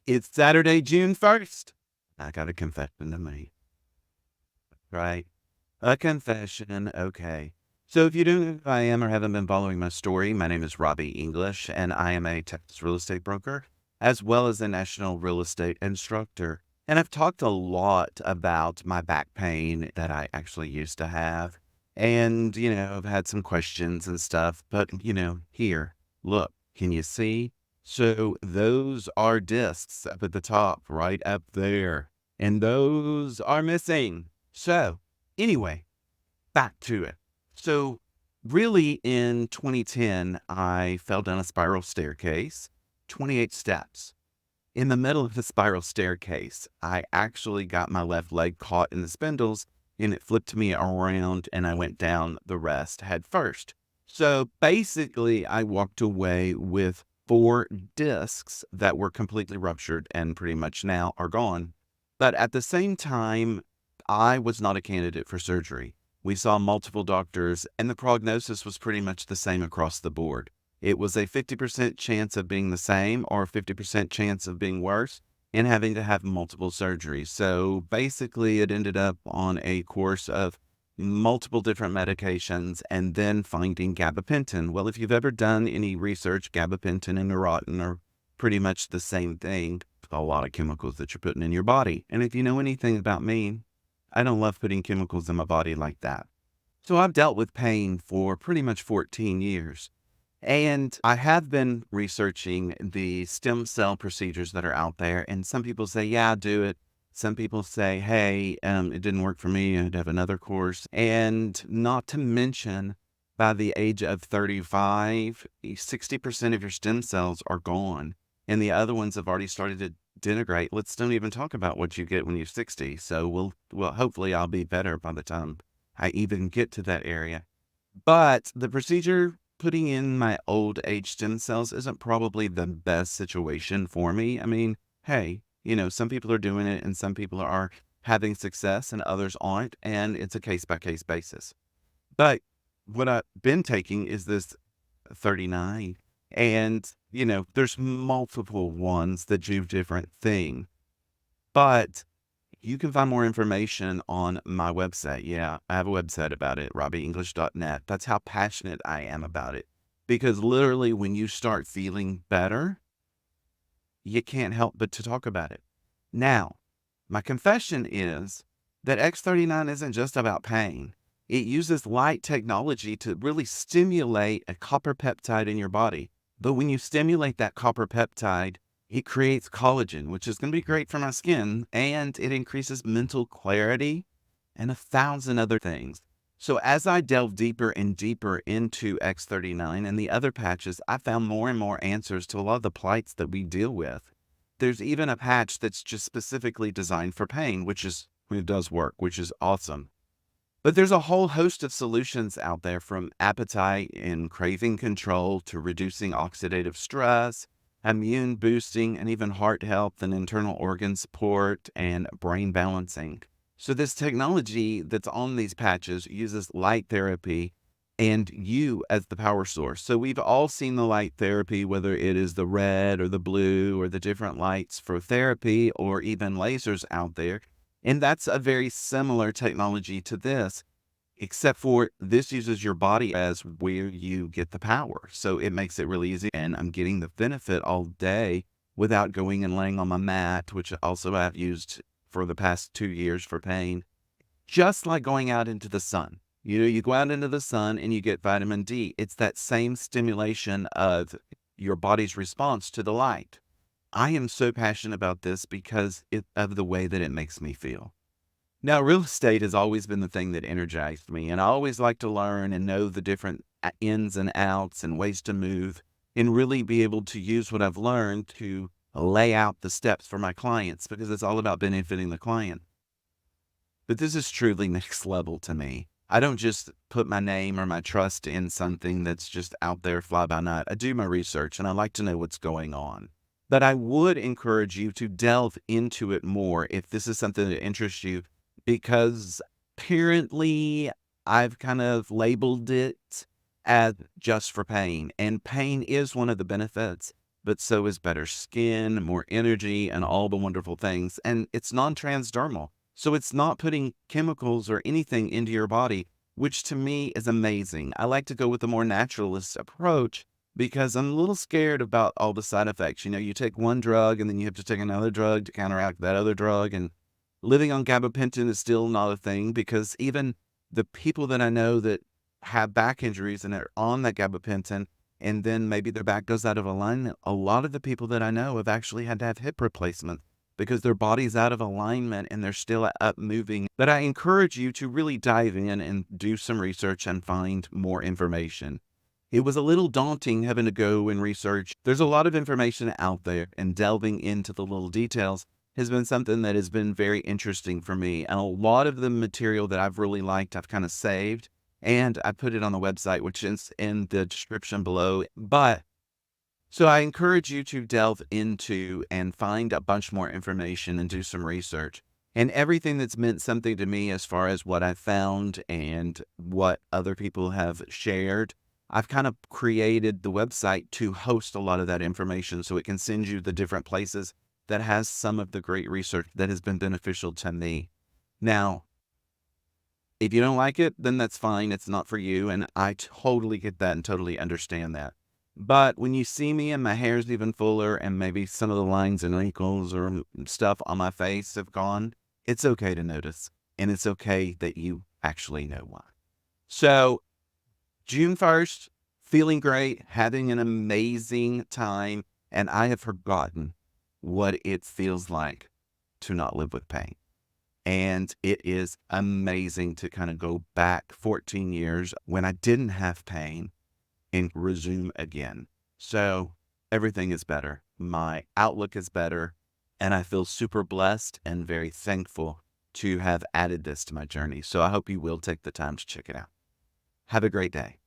It's Saturday, June 1st. I got a confession to make, right? A confession, okay. So if you don't know who I am or haven't been following my story, my name is Robbie English, and I am a Texas real estate broker, as well as a national real estate instructor. And I've talked a lot about my back pain that I actually used to have. And, I've had some questions and stuff, but, here, look, can you see? So those are discs up at the top, right up there. And those are missing. So anyway, back to it. So really in 2010, I fell down a spiral staircase, 28 steps. In the middle of the spiral staircase, I actually got my left leg caught in the spindles and it flipped me around and I went down the rest head first. So basically, I walked away with 4 discs that were completely ruptured and pretty much now are gone. But at the same time, I was not a candidate for surgery. We saw multiple doctors, and the prognosis was pretty much the same across the board. It was a 50% chance of being the same or a 50% chance of being worse and having to have multiple surgeries. So basically, it ended up on a course of multiple different medications and then finding gabapentin. Well, if you've ever done any research, gabapentin and Neurontin are pretty much the same thing. A lot of chemicals that you're putting in your body. And if you know anything about me, I don't love putting chemicals in my body like that. So I've dealt with pain for pretty much 14 years. And I have been researching the stem cell procedures that are out there. And some people say, yeah, do it. Some people say, hey, it didn't work for me. I'd have another course. And not to mention, by the age of 35, 60% of your stem cells are gone. And the other ones have already started to denigrate. Let's don't even talk about what you get when you're 60. So well, hopefully I'll be better by the time I even get to that area. But the procedure putting in my old age stem cells isn't probably the best situation for me. I mean, hey, some people are doing it and some people are having success and others aren't. And it's a case by case basis. But what I've been taking is this 39. And, there's multiple ones that do different things. But you can find more information on my website. Yeah, I have a website about it, RobbieEnglish.net. That's how passionate I am about it. Because literally, when you start feeling better, you can't help but to talk about it. Now, my confession is that X39 isn't just about pain. It uses light technology to really stimulate a copper peptide in your body. But when you stimulate that copper peptide, it creates collagen, which is going to be great for my skin, and it increases mental clarity and 1,000 other things. So as I delve deeper and deeper into X39 and the other patches, I found more and more answers to a lot of the plights that we deal with. There's even a patch that's just specifically designed for pain, it does work, which is awesome. But there's a whole host of solutions out there, from appetite and craving control to reducing oxidative stress, immune boosting, and even heart health and internal organ support and brain balancing. So this technology that's on these patches uses light therapy and you as the power source. So we've all seen the light therapy, whether it is the red or the blue or the different lights for therapy or even lasers out there. And that's a very similar technology to this, except for this uses your body as where you get the power. So it makes it really easy. And I'm getting the benefit all day without going and laying on my mat, which also I've used for the past 2 years for pain. Just like going out into the sun. You go out into the sun and you get vitamin D. It's that same stimulation of your body's response to the light. I am so passionate about this because of the way that it makes me feel. Now, real estate has always been the thing that energized me, and I always like to learn and know the different ins and outs and ways to move and really be able to use what I've learned to lay out the steps for my clients, because it's all about benefiting the client. But this is truly next level to me. I don't just put my name or my trust in something that's just out there fly by night. I do my research and I like to know what's going on. But I would encourage you to delve into it more if this is something that interests you, because apparently I've kind of labeled it as just for pain. And pain is one of the benefits, but so is better skin, more energy, and all the wonderful things. And it's non-transdermal. So it's not putting chemicals or anything into your body, which to me is amazing. I like to go with a more naturalist approach because I'm a little scared about all the side effects. You take one drug and then you have to take another drug to counteract that other drug. And living on gabapentin is still not a thing because even the people that I know that have back injuries and are on that gabapentin, and then maybe their back goes out of alignment, a lot of the people that I know have actually had to have hip replacement because their body's out of alignment and they're still up moving. But I encourage you to really dive in and do some research and find more information. It was a little daunting having to go and research. There's a lot of information out there, and delving into the little details has been something that has been very interesting for me. And a lot of the material that I've really liked, I've kind of saved, and I put it on the website, which is in the description below. So I encourage you to delve into and find a bunch more information and do some research. And everything that's meant something to me as far as what I found and what other people have shared, I've kind of created the website to host a lot of that information so it can send you the different places that has some of the great research that has been beneficial to me. Now, if you don't like it, then that's fine. It's not for you. And I totally get that and totally understand that. But when you see me and my hair's even fuller and maybe some of the lines and wrinkles or stuff on my face have gone, it's okay to notice. And it's okay that you actually know why. So June 1st, feeling great, having an amazing time. And I have forgotten what it feels like to not live with pain. And it is amazing to kind of go back 14 years when I didn't have pain and resume again. So everything is better. My outlook is better. And I feel super blessed and very thankful to have added this to my journey. So I hope you will take the time to check it out. Have a great day.